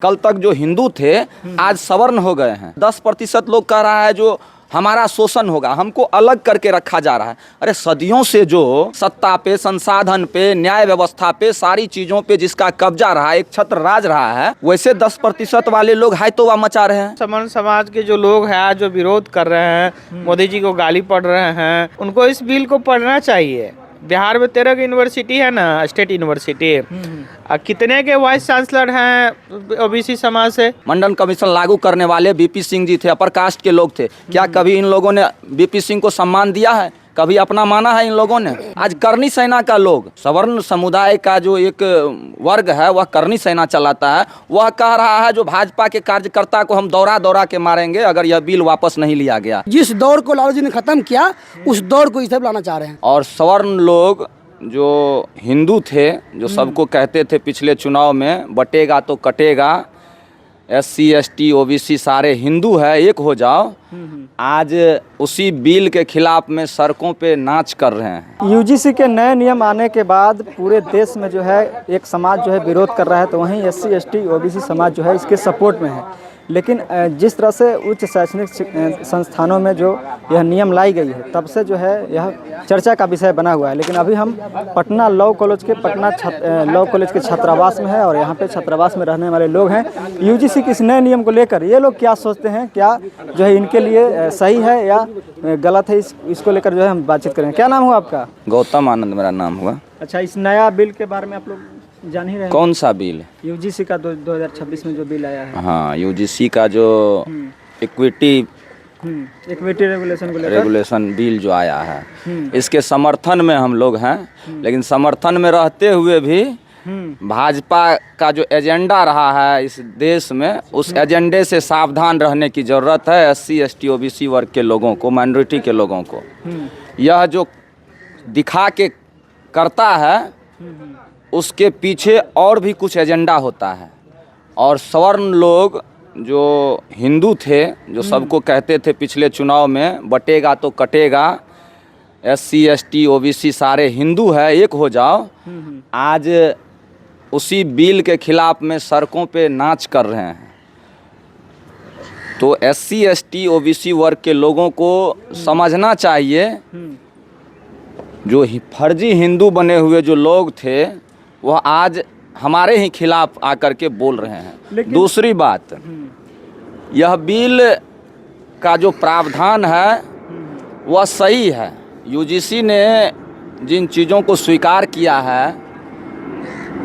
कल तक जो हिंदू थे आज सवर्ण हो गए हैं। 10% लोग कह रहा है जो हमारा शोषण होगा, हमको अलग करके रखा जा रहा है। अरे सदियों से जो सत्ता पे, संसाधन पे, न्याय व्यवस्था पे, सारी चीजों पे जिसका कब्जा रहा है, एक छत्र राज रहा है, वैसे 10% वाले लोग हाय तौबा मचा रहे हैं। समान समाज के जो लोग हैं जो विरोध कर रहे हैं, मोदी जी को गाली पढ़ रहे हैं, उनको इस बिल को पढ़ना चाहिए। बिहार में 13 यूनिवर्सिटी है ना, स्टेट यूनिवर्सिटी। कितने के वाइस चांसलर हैं ओबीसी समाज से? मंडन कमीशन लागू करने वाले बीपी सिंह जी थे, अपर कास्ट के लोग थे। क्या कभी इन लोगों ने बीपी सिंह को सम्मान दिया है? कभी अपना माना है इन लोगों ने? आज करनी सेना का लोग, सवर्ण समुदाय का जो एक वर्ग है वह करनी सेना चलाता है। वह कह रहा है जो भाजपा के कार्यकर्ता को हम दौरा दौरा के मारेंगे अगर यह बिल वापस नहीं लिया गया। जिस दौर को लालू जी ने खत्म किया उस दौर को इधर लाना चाह रहे हैं। और सवर्ण लोग जो हिंदू थे, जो सबको कहते थे पिछले चुनाव में बटेगा तो कटेगा, SC ST OBC सारे हिंदू है, एक हो जाओ, आज उसी बिल के खिलाफ में सड़कों पे नाच कर रहे हैं। UGC के नए नियम आने के बाद पूरे देश में जो है एक समाज जो है विरोध कर रहा है, तो वहीं SC ST OBC समाज जो है इसके सपोर्ट में है। लेकिन जिस तरह से उच्च शैक्षणिक संस्थानों में जो यह नियम लाई गई है, तब से जो है यह चर्चा का विषय बना हुआ है। लेकिन अभी हम पटना लॉ कॉलेज के छात्रावास में है और यहाँ पे छात्रावास में रहने वाले लोग हैं। UGC के इस नए नियम को लेकर ये लोग क्या सोचते हैं, क्या जो है इनके लिए सही है या गलत है, इसको लेकर जो है हम बातचीत करेंगे। क्या नाम हुआ आपका? गौतम आनंद मेरा नाम हुआ। अच्छा, इस नया बिल के बारे में आप लोग जान ही रहे हैं। कौन सा बिल? UGC का 2026 में जो बिल आया है। हाँ, UGC का जो इक्विटी रेगुलेशन बिल जो आया है, इसके समर्थन में हम लोग हैं। लेकिन समर्थन में रहते हुए भी भाजपा का जो एजेंडा रहा है इस देश में, उस एजेंडे से सावधान रहने की ज़रूरत है। SC ST OBC वर्ग के लोगों को, माइनॉरिटी के लोगों को, यह जो दिखा के करता है उसके पीछे और भी कुछ एजेंडा होता है। और सवर्ण लोग जो हिंदू थे, जो सबको कहते थे पिछले चुनाव में बटेगा तो कटेगा, SC ST OBC सारे हिंदू है, एक हो जाओ, आज उसी बिल के खिलाफ में सड़कों पे नाच कर रहे हैं। तो SC ST OBC वर्ग के लोगों को समझना चाहिए, जो फर्जी हिंदू बने हुए जो लोग थे वह आज हमारे ही खिलाफ आकर के बोल रहे हैं। दूसरी बात, यह बिल का जो प्रावधान है वह सही है। UGC ने जिन चीज़ों को स्वीकार किया है,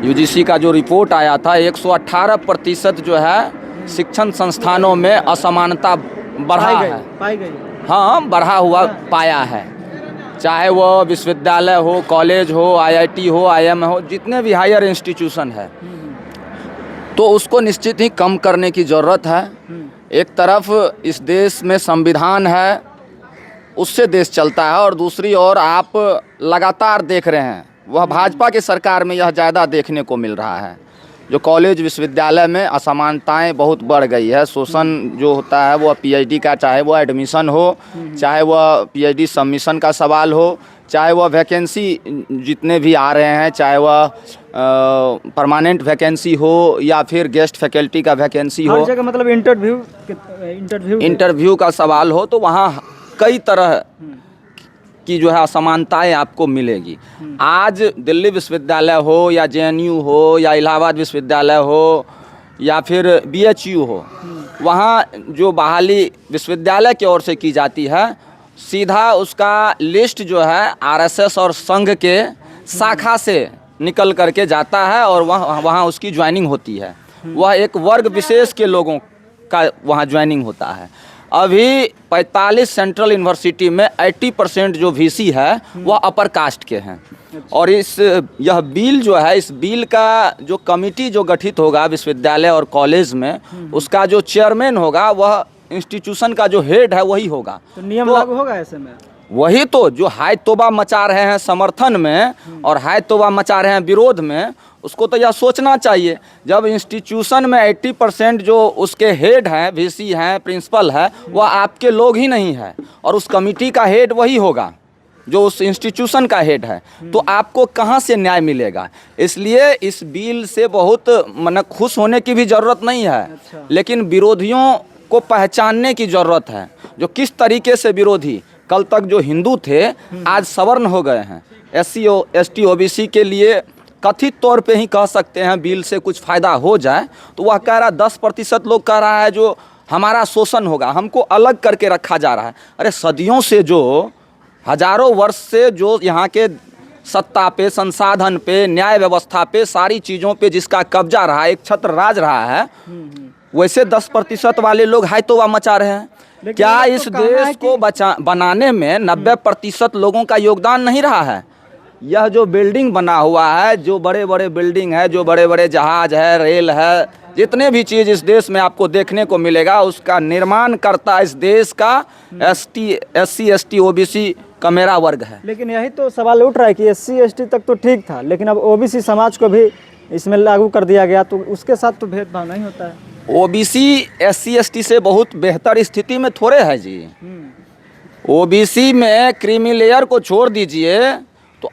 UGC का जो रिपोर्ट आया था, 118% जो है शिक्षण संस्थानों में असमानता बढ़ा है, पाई गई। हाँ, बढ़ा हुआ पाया है। चाहे वो विश्वविद्यालय हो, कॉलेज हो, IIT हो, IIM हो, जितने भी हायर इंस्टीट्यूशन है, तो उसको निश्चित ही कम करने की ज़रूरत है। एक तरफ इस देश में संविधान है, उससे देश चलता है, और दूसरी ओर आप लगातार देख रहे हैं वह भाजपा की सरकार में यह ज़्यादा देखने को मिल रहा है। जो कॉलेज विश्वविद्यालय में असमानताएं बहुत बढ़ गई है। शोषण जो होता है वो PhD का, चाहे वो एडमिशन हो, चाहे वह PhD सबमिशन का सवाल हो, चाहे वह वैकेंसी जितने भी आ रहे हैं, चाहे वह परमानेंट वैकेंसी हो या फिर गेस्ट फैकल्टी का वैकेंसी हो, हर जगह मतलब इंटरव्यू का सवाल हो, तो वहाँ कई तरह की जो है असमानताएं आपको मिलेगी। आज दिल्ली विश्वविद्यालय हो या JNU हो या इलाहाबाद विश्वविद्यालय हो या फिर BHU हो, वहाँ जो बहाली विश्वविद्यालय की ओर से की जाती है, सीधा उसका लिस्ट जो है RSS और संघ के शाखा से निकल करके जाता है और वहाँ उसकी ज्वाइनिंग होती है। वह एक वर्ग विशेष के लोगों का वहाँ ज्वाइनिंग होता है। अभी 45 सेंट्रल यूनिवर्सिटी में 80% जो VC है वह अपर कास्ट के हैं। और यह बिल जो है, इस बिल का जो कमिटी जो गठित होगा विश्वविद्यालय और कॉलेज में, उसका जो चेयरमैन होगा वह इंस्टीट्यूशन का जो हेड है वही होगा। तो नियम लागू होगा ऐसे में? वही तो जो हाय तौबा मचा रहे हैं समर्थन में और हाय तौबा मचा रहे हैं विरोध में, उसको तो यह सोचना चाहिए। जब इंस्टीट्यूशन में 80% जो उसके हेड हैं, VC हैं, प्रिंसिपल है, वह आपके लोग ही नहीं है और उस कमिटी का हेड वही होगा। जो उस इंस्टीट्यूशन का हेड है, तो आपको कहाँ से न्याय मिलेगा। इसलिए इस बिल से बहुत खुश होने की भी ज़रूरत नहीं है, लेकिन विरोधियों को पहचानने की ज़रूरत है। जो किस तरीके से विरोधी कल तक जो हिंदू थे आज सवर्ण हो गए हैं। SC ST OBC के लिए कथित तौर पे ही कह सकते हैं बिल से कुछ फ़ायदा हो जाए, तो वह कह रहा 10% लोग कह रहा है जो हमारा शोषण होगा, हमको अलग करके रखा जा रहा है। अरे सदियों से जो हजारों वर्ष से जो यहाँ के सत्ता पे, संसाधन पे, न्याय व्यवस्था पे, सारी चीज़ों पे जिसका कब्जा रहा, एक छत्र राज रहा है, वैसे 10% वाले लोग हाय तौबा मचा रहे हैं। क्या इस देश को बनाने में 90% लोगों का योगदान नहीं रहा है। यह जो बिल्डिंग बना हुआ है, जो बड़े बड़े बिल्डिंग है, जो बड़े बड़े जहाज है, रेल है, जितने भी चीज़ इस देश में आपको देखने को मिलेगा, उसका निर्माण करता इस देश का SC ST OBC का मेरा वर्ग है। लेकिन यही तो सवाल उठ रहा है कि SC ST तक तो ठीक था, लेकिन अब OBC समाज को भी इसमें लागू कर दिया गया, तो उसके साथ तो भेदभाव नहीं होता है। OBC SC ST से बहुत बेहतर स्थिति में थोड़े है जी। OBC में क्रीमी लेयर को छोड़ दीजिए, तो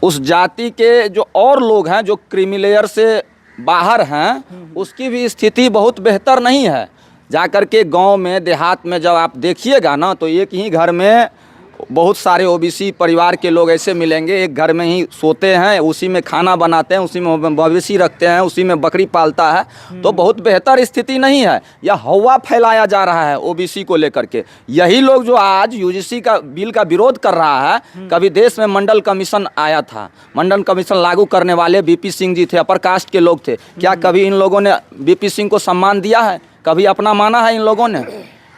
उस जाति के जो और लोग हैं जो क्रीमी लेयर से बाहर हैं, उसकी भी स्थिति बहुत बेहतर नहीं है। जाकर के गांव में, देहात में जब आप देखिएगा ना, तो एक ही घर में बहुत सारे OBC परिवार के लोग ऐसे मिलेंगे, एक घर में ही सोते हैं, उसी में खाना बनाते हैं, उसी में मवेशी रखते हैं, उसी में बकरी पालता है। तो बहुत बेहतर स्थिति नहीं है। यह हवा फैलाया जा रहा है OBC को लेकर के। यही लोग जो आज UGC का बिल का विरोध कर रहा है, कभी देश में मंडल कमीशन आया था, मंडल कमीशन लागू करने वाले BP सिंह जी थे, अपर कास्ट के लोग थे। क्या कभी इन लोगों ने BP सिंह को सम्मान दिया है? कभी अपना माना है इन लोगों ने?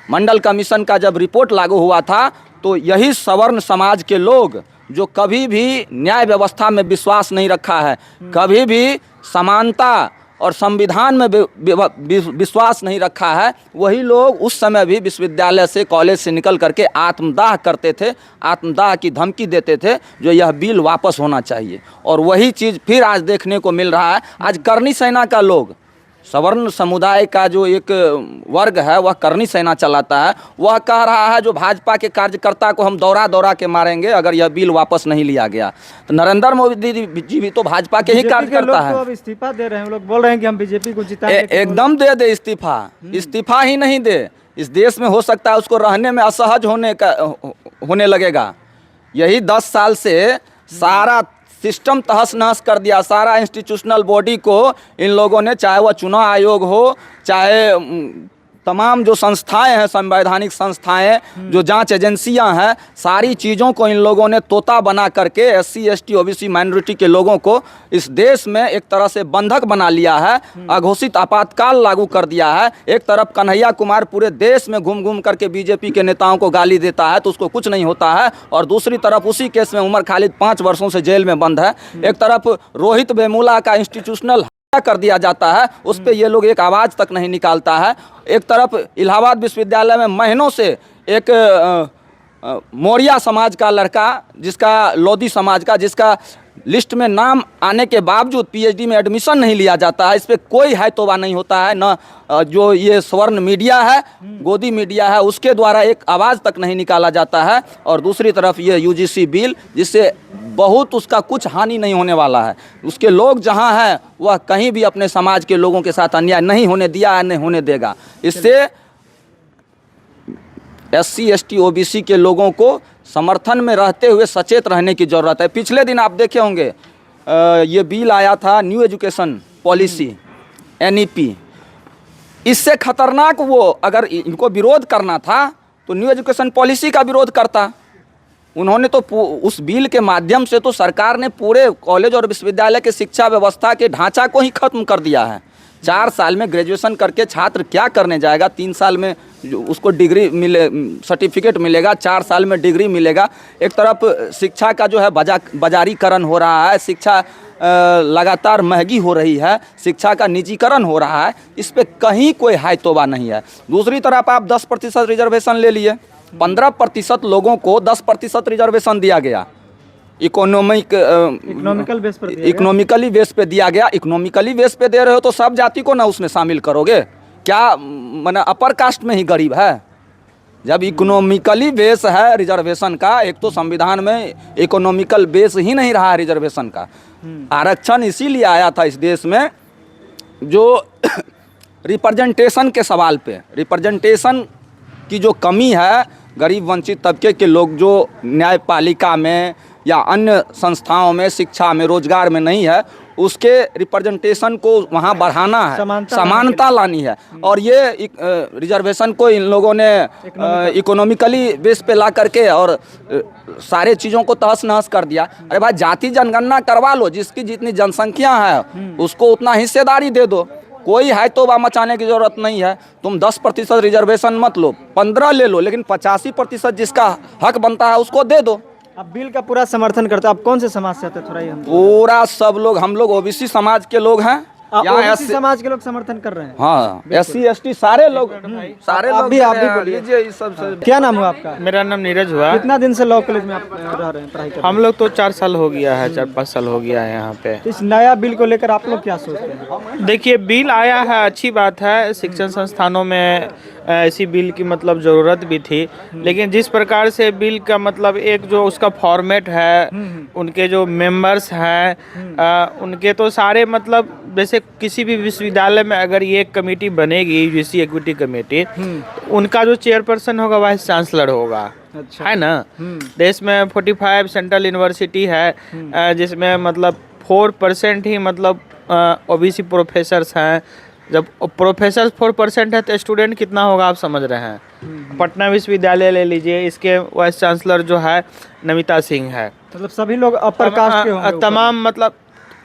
मंडल कमीशन का जब रिपोर्ट लागू हुआ था, तो यही सवर्ण समाज के लोग जो कभी भी न्याय व्यवस्था में विश्वास नहीं रखा है, कभी भी समानता और संविधान में विश्वास नहीं रखा है, वही लोग उस समय भी विश्वविद्यालय से, कॉलेज से निकल करके आत्मदाह करते थे, आत्मदाह की धमकी देते थे, जो यह बिल वापस होना चाहिए। और वही चीज़ फिर आज देखने को मिल रहा है। आज करनी सेना का लोग, सवर्ण समुदाय का जो एक वर्ग है, वह करनी सेना चलाता है, वह कह रहा है जो भाजपा के कार्यकर्ता को हम दौड़ा दौड़ा के मारेंगे अगर यह बिल वापस नहीं लिया गया। तो नरेंद्र मोदी जी भी तो भाजपा के ही कार्यकर्ता है। तो अब इस्तीफा दे रहे हैं, लोग बोल रहे हैं कि हम BJP को जिताएंगे। एकदम दे दे इस्तीफा। इस्तीफा ही नहीं दे, इस देश में हो सकता है उसको रहने में असहज होने लगेगा। यही 10 साल से सारा सिस्टम तहस नहस कर दिया, सारा इंस्टीट्यूशनल बॉडी को इन लोगों ने, चाहे वह चुनाव आयोग हो, चाहे तमाम जो संस्थाएं हैं, संवैधानिक संस्थाएं, जो जांच एजेंसियां हैं, सारी चीज़ों को इन लोगों ने तोता बना करके SC ST OBC माइनॉरिटी के लोगों को इस देश में एक तरह से बंधक बना लिया है, अघोषित आपातकाल लागू कर दिया है। एक तरफ कन्हैया कुमार पूरे देश में घूम घूम करके BJP के नेताओं को गाली देता है, तो उसको कुछ नहीं होता है, और दूसरी तरफ उसी केस में उमर खालिद 5 वर्षों से जेल में बंद है। एक तरफ रोहित वेमुला का इंस्टीट्यूशनल कर दिया जाता है, उस पे ये लोग एक आवाज़ तक नहीं निकालता है। एक तरफ इलाहाबाद विश्वविद्यालय में महीनों से एक मौर्या समाज का लड़का, जिसका लोधी समाज का, जिसका लिस्ट में नाम आने के बावजूद PhD में एडमिशन नहीं लिया जाता है, इस पर कोई है तौबा नहीं होता है। न जो ये स्वर्ण मीडिया है, गोदी मीडिया है, उसके द्वारा एक आवाज़ तक नहीं निकाला जाता है। और दूसरी तरफ ये UGC बिल, जिससे बहुत उसका कुछ हानि नहीं होने वाला है। उसके लोग जहाँ हैं, वह कहीं भी अपने समाज के लोगों के साथ अन्याय नहीं होने दिया है, नहीं होने देगा। इससे SC ST OBC के लोगों को समर्थन में रहते हुए सचेत रहने की ज़रूरत है। पिछले दिन आप देखे होंगे, ये बिल आया था न्यू एजुकेशन पॉलिसी NEP। इससे खतरनाक, वो अगर इनको विरोध करना था तो न्यू एजुकेशन पॉलिसी का विरोध करता। उन्होंने तो उस बिल के माध्यम से तो सरकार ने पूरे कॉलेज और विश्वविद्यालय के शिक्षा व्यवस्था के ढांचा को ही खत्म कर दिया है। 4 साल में ग्रेजुएशन करके छात्र क्या करने जाएगा? 3 साल में उसको डिग्री मिले, सर्टिफिकेट मिलेगा, 4 साल में डिग्री मिलेगा। एक तरफ शिक्षा का जो है बाजारीकरण हो रहा है, शिक्षा लगातार महंगी हो रही है, शिक्षा का निजीकरण हो रहा है, इस पे कहीं कोई हाय तौबा नहीं है। दूसरी तरफ आप 10% रिजर्वेशन ले लिए, 15% लोगों को 10% रिजर्वेशन दिया गया, इकोनॉमिकली बेस पे दिया गया। इकोनॉमिकली बेस पे दे रहे हो तो सब जाति को ना उसमें शामिल करोगे क्या? माने अपर कास्ट में ही गरीब है, जब इकोनॉमिकली बेस है रिजर्वेशन का, एक तो संविधान में इकोनॉमिकल बेस ही नहीं रहा है रिजर्वेशन का। आरक्षण इसीलिए आया था इस देश में जो रिप्रेजेंटेशन के सवाल पे, रिप्रेजेंटेशन की जो कमी है, गरीब वंचित तबके के लोग जो न्यायपालिका में या अन्य संस्थाओं में, शिक्षा में, रोजगार में नहीं है, उसके रिप्रेजेंटेशन को वहाँ बढ़ाना है, समानता लानी है। और ये रिजर्वेशन को इन लोगों ने इकोनॉमिकली बेस पे ला करके और सारे चीज़ों को तहस नहस कर दिया। अरे भाई, जाति जनगणना करवा लो, जिसकी जितनी जनसंख्या है उसको उतना हिस्सेदारी दे दो। कोई है तो बा मचाने की जरूरत नहीं है। तुम 10% रिजर्वेशन मत लो, 15 ले लो, लेकिन 85% जिसका हक बनता है उसको दे दो। आप बिल का पूरा समर्थन करते हैं। आप कौन से समाज से आते हैं, थोड़ा ये हम पूरा सब लोग, हम लोग ओबीसी समाज के लोग हैं। यहाँ ओबीसी समाज के लोग समर्थन कर रहे हैं। हाँ, SC ST सारे लोग, सारे आप लोग भी बोलिए। लीजिए इस सब से। क्या नाम हुआ आपका? मेरा नाम नीरज हुआ। कितना दिन से लॉ कॉलेज में आप रह रहे हैं, पढ़ाई कर रहे हैं? हम लोग तो 4 साल हो गया है, 4-5 साल हो गया है यहाँ पे। तो इस नया बिल को लेकर आप लोग क्या सोचते हैं? देखिए, बिल आया है, अच्छी बात है। शिक्षण संस्थानों में ऐसी बिल की मतलब ज़रूरत भी थी, लेकिन जिस प्रकार से बिल का मतलब एक जो उसका फॉर्मेट है, उनके जो मेंबर्स हैं उनके तो सारे मतलब, जैसे किसी भी विश्वविद्यालय में अगर ये कमेटी बनेगी, यूजीसी इक्विटी कमेटी, तो उनका जो चेयरपर्सन होगा वाइस चांसलर होगा। अच्छा। है ना। देश में 45 सेंट्रल यूनिवर्सिटी है जिसमें मतलब 4% ही मतलब ओबीसी प्रोफेसर्स हैं। जब प्रोफेसर 4% है तो स्टूडेंट कितना होगा आप समझ रहे हैं। पटना विश्वविद्यालय ले लीजिए, इसके वाइस चांसलर जो है नमिता सिंह है। मतलब सभी लोग अपर कास्ट के होंगे। तमाम मतलब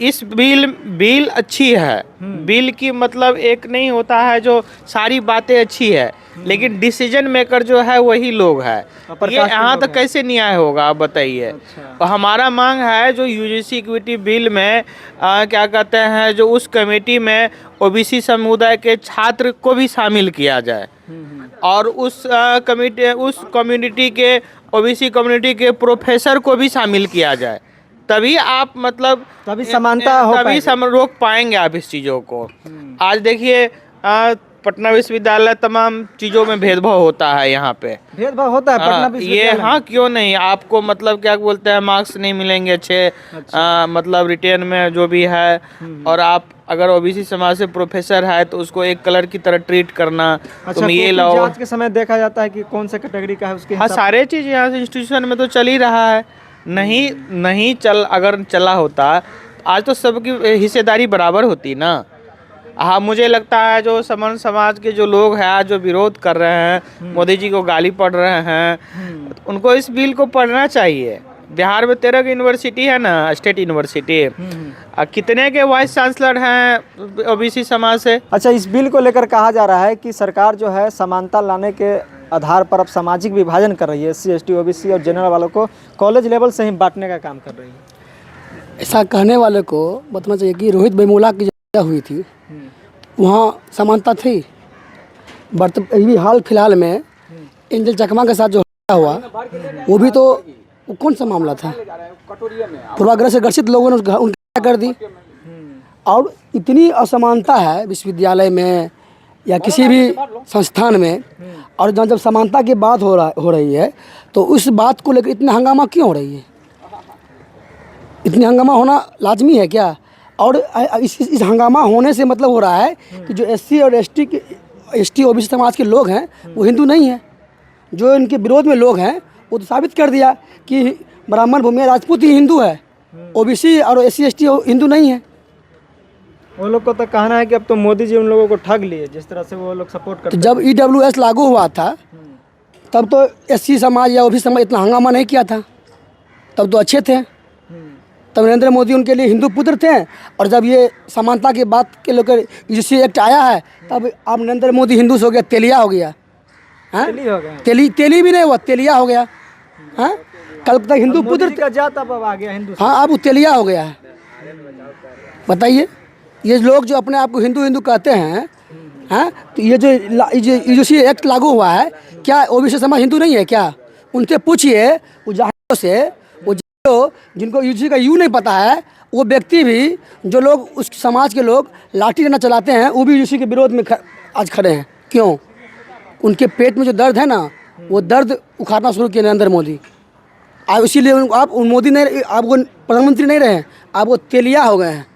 इस बिल अच्छी है। बिल की मतलब एक नहीं होता है जो सारी बातें अच्छी है, लेकिन डिसीजन मेकर जो है वही लोग है। ये यहाँ तक कैसे न्याय होगा आप बताइए। तो हमारा मांग है जो यूजीसी इक्विटी बिल में क्या कहते हैं, जो उस कमेटी में ओबीसी समुदाय के छात्र को भी शामिल किया जाए और उस कम्युनिटी के ओबीसी कम्युनिटी के प्रोफेसर को भी शामिल किया जाए। तभी आप मतलब तभी समानता हो तभी रोक पाएंगे आप इस चीज़ों को। आज देखिए पटना विश्वविद्यालय तमाम चीज़ों में भेदभाव होता है। यहाँ पे भेदभाव होता है पटना विश्वविद्यालय। हाँ, क्यों नहीं। आपको मतलब क्या बोलते हैं, मार्क्स नहीं मिलेंगे अच्छे। मतलब रिटेन में जो भी है, और आप अगर ओबीसी समाज से प्रोफेसर है तो उसको एक कलर की तरह ट्रीट करना। अच्छा, तुम ये लाओ। जांच के समय देखा जाता है कि कौन सा कैटेगरी का है उसके। हाँ, सारे चीज़ यहाँ से इंस्टीट्यूशन में तो चल ही रहा है। नहीं अगर चला होता आज तो सबकी हिस्सेदारी बराबर होती ना। हाँ, मुझे लगता है जो समन समाज के जो लोग हैं जो विरोध कर रहे हैं, मोदी जी को गाली पढ़ रहे हैं, उनको इस बिल को पढ़ना चाहिए। बिहार में 13 यूनिवर्सिटी है ना, स्टेट यूनिवर्सिटी। कितने के वाइस चांसलर हैं ओबीसी समाज से। अच्छा, इस बिल को लेकर कहा जा रहा है कि सरकार जो है समानता लाने के आधार पर अब सामाजिक विभाजन कर रही है। SC ST OBC और जनरल वालों को कॉलेज लेवल से ही बांटने का काम कर रही है। ऐसा कहने वाले को बताना चाहिए कि रोहित वेमुला की जो हुई थी वहाँ समानता थी। अभी हाल फिलहाल में एंजल चकमा के साथ जो हुआ वो भी तो वो कौन सा मामला था। पूर्वाग्रह से ग्रसित लोगों ने उनकी कर दी। और इतनी असमानता है विश्वविद्यालय में या किसी भी संस्थान में, और जब समानता की बात हो रही है तो उस बात को लेकर इतना हंगामा क्यों हो रही है। इतनी हंगामा होना लाजमी है क्या। और इस हंगामा होने से मतलब हो रहा है कि जो SC और ST OBC समाज के लोग हैं वो हिंदू नहीं हैं। जो इनके विरोध में लोग हैं वो तो साबित कर दिया कि ब्राह्मण भूमिया राजपूत ही हिंदू है, OBC और SC ST हिंदू नहीं है। वो लोग को तो कहना है कि अब तो मोदी जी उन लोगों को ठग लिए, जिस तरह से वो लोग सपोर्ट करते तो जब EWS लागू हुआ था तब तो SC समाज या OBC समाज इतना हंगामा नहीं किया था, तब तो अच्छे थे। तब नरेंद्र मोदी उनके लिए हिंदू पुत्र थे। और जब ये समानता की बात के लेकर यूजीसी एक्ट आया है तब अब नरेंद्र मोदी हिंदू से हो गया, तेलिया हो गया। तेली भी नहीं हुआ, तेलिया हो गया। हाँ, कल तक हिंदू पुत्र का जात अब आ गया हिंदू। हाँ, अब तेलिया हो गया है। बताइए, ये लोग जो अपने आप को हिंदू हिंदू कहते हैं, हाँ, तो ये जो यूजीसी एक्ट लागू हुआ है, क्या OBC समाज हिंदू नहीं है क्या? उनसे पूछिए, वो जाहिरों से, वो जिनको यूजीसी का यू नहीं पता है, वो व्यक्ति भी, जो लोग उस समाज के लोग लाठी डंडा चलाते हैं, वो भी यूजीसी के विरोध में आज खड़े हैं। क्यों? उनके पेट में जो दर्द है ना, वो दर्द उखाड़ना शुरू किए नरेंद्र मोदी। अब इसीलिए आप मोदी नहीं, आप वो प्रधानमंत्री नहीं रहे, आप वो तेलिया हो गए हैं।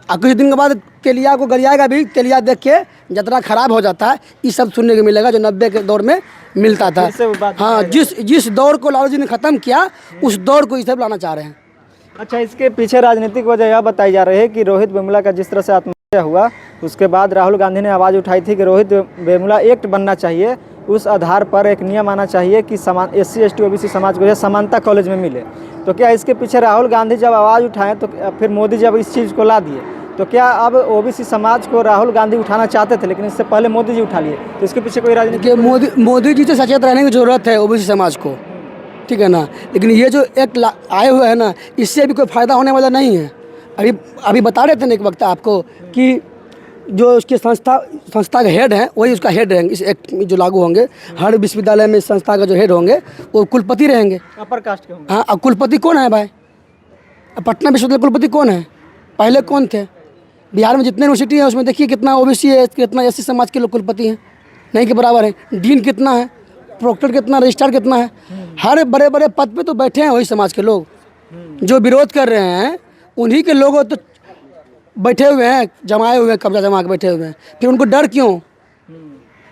अब कुछ दिन के बाद तेलिया को गरियाएगा भी, तेलिया देख के जतरा खराब हो जाता है, ये सब सुनने को मिलेगा जो 90 के दौर में मिलता था। हाँ, जिस दौर को लालू जी ने ख़त्म किया, उस दौर को ये सब लाना चाह रहे हैं। अच्छा, इसके पीछे राजनीतिक वजह यह बताई जा रही है कि रोहित वेमुला का जिस तरह से आत्महत्या हुआ, उसके बाद राहुल गांधी ने आवाज़ उठाई थी कि रोहित वेमुला एक्ट बनना चाहिए, उस आधार पर एक नियम आना चाहिए कि समान SC ST OBC समाज को समानता कॉलेज में मिले। तो क्या इसके पीछे राहुल गांधी जब आवाज़ उठाएं तो फिर मोदी जब इस चीज़ को ला दिए, तो क्या अब OBC समाज को राहुल गांधी उठाना चाहते थे लेकिन इससे पहले मोदी जी उठा लिए, तो इसके पीछे कोई राजनीति? मोदी जी से सचेत रहने की ज़रूरत है OBC समाज को, ठीक है ना। लेकिन ये जो एक आए हुए हैं ना, इससे भी कोई फ़ायदा होने वाला नहीं है। अभी बता रहे थे ना एक वक्त आपको कि जो उसके संस्था का हेड है वही उसका हेड रहेंगे इस एक्ट में जो लागू होंगे। हर विश्वविद्यालय में संस्था का जो हेड होंगे वो कुलपति रहेंगे, अपर कास्ट के होंगे। हाँ, अब कुलपति कौन है भाई? अब पटना विश्वविद्यालय कुलपति कौन है? पहले कौन थे? बिहार में जितने यूनिवर्सिटी है उसमें देखिए कितना OBC है, कितना SC समाज के लोग कुलपति हैं, नहीं के बराबर है। डीन कितना है, प्रोक्टर कितना, रजिस्ट्रार कितना है, हर बड़े बड़े पद पे तो बैठे हैं वही समाज के लोग। जो विरोध कर रहे हैं उन्हीं के लोग तो बैठे हुए हैं, जमाए हुए हैं, कब्जा जमा के बैठे हुए हैं। फिर उनको डर क्यों?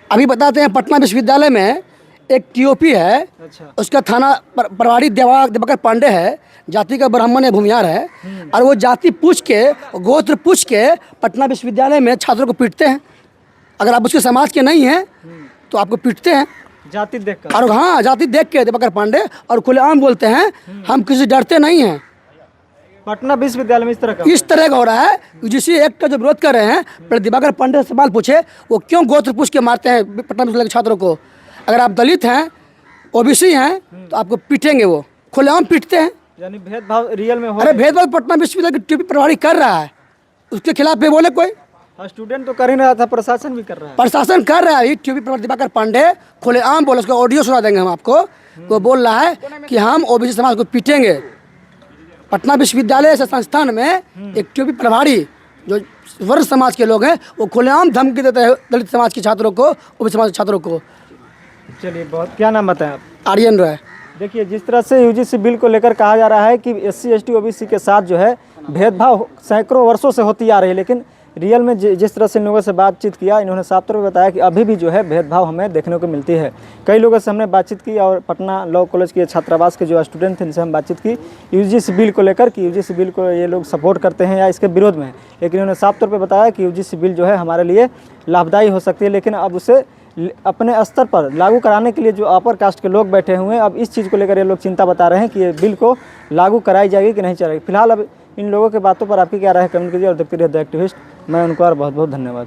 अभी बताते हैं, पटना विश्वविद्यालय में एक TOP है, अच्छा। उसका थाना प्रभारी दिवाकर पांडे है, जाति का ब्राह्मण है, भूमियार है, और वो जाति पूछ के, गोत्र पूछ के पटना विश्वविद्यालय में छात्रों को पीटते हैं। अगर आप उसके समाज के नहीं हैं तो आपको पीटते हैं, जाति देखकर। और हाँ, जाति देख के दिवाकर पांडे, और खुलेआम बोलते हैं हम किसी डरते नहीं हैं। पटना विश्वविद्यालय में इस तरह का हो रहा है। UGC एक्ट का जो विरोध कर रहे हैं, पर दिवाकर पांडे से सवाल पूछे, वो क्यों गोत्र पूछ के मारते हैं पटना विश्वविद्यालय के छात्रों को? अगर आप दलित हैं, OBC हैं, तो आपको पीटेंगे, वो खुलेआम पीटते हैं। यानी भेदभाव रियल में हो। अरे भेदभाव पटना विश्वविद्यालय की TOP प्रभारी कर रहा है, उसके खिलाफ भी बोले कोई? स्टूडेंट तो कर ही रहा था, प्रशासन भी कर रहा है। प्रशासन कर रहा है। TOP प्रभारी दिवाकर पांडे खुलेआम बोले, उसका ऑडियो सुना देंगे हम आपको। वो बोल रहा है कि हम OBC समाज को पीटेंगे। पटना विश्वविद्यालय से संस्थान में एक TOP प्रभारी जो वर्ग समाज के लोग हैं, वो खुलेआम धमकी देते हैं दलित समाज के छात्रों को, OBC समाज के छात्रों को। चलिए, बहुत क्या नाम बताएं आप? आर्यन राय। देखिए, जिस तरह से UGC बिल को लेकर कहा जा रहा है कि SC ST OBC के साथ जो है भेदभाव सैकड़ों वर्षों से होती आ रही है, लेकिन रियल में जिस तरह से इन लोगों से बातचीत किया, इन्होंने साफ तौर पर बताया कि अभी भी जो है भेदभाव हमें देखने को मिलती है। कई लोगों से हमने बातचीत की, और पटना लॉ कॉलेज के छात्रावास के जो स्टूडेंट थे इनसे हम बातचीत की UGC बिल को लेकर कि UGC बिल को ये लोग सपोर्ट करते हैं या इसके विरोध में हैं। लेकिन इन्होंने साफ तौर पर बताया कि UGC बिल जो है हमारे लिए लाभदायी हो सकती है, लेकिन अब उसे अपने स्तर पर लागू कराने के लिए जो अपर कास्ट के लोग बैठे हुए हैं, अब इस चीज़ को लेकर ये लोग चिंता बता रहे हैं कि ये बिल को लागू कराई जाएगी कि नहीं चलेगी। फिलहाल अब इन लोगों के बातों पर आपकी क्या राय है, कमेंट कीजिए और देखते रहिए द एक्टिविस्ट। मैं उनको बहुत बहुत धन्यवाद।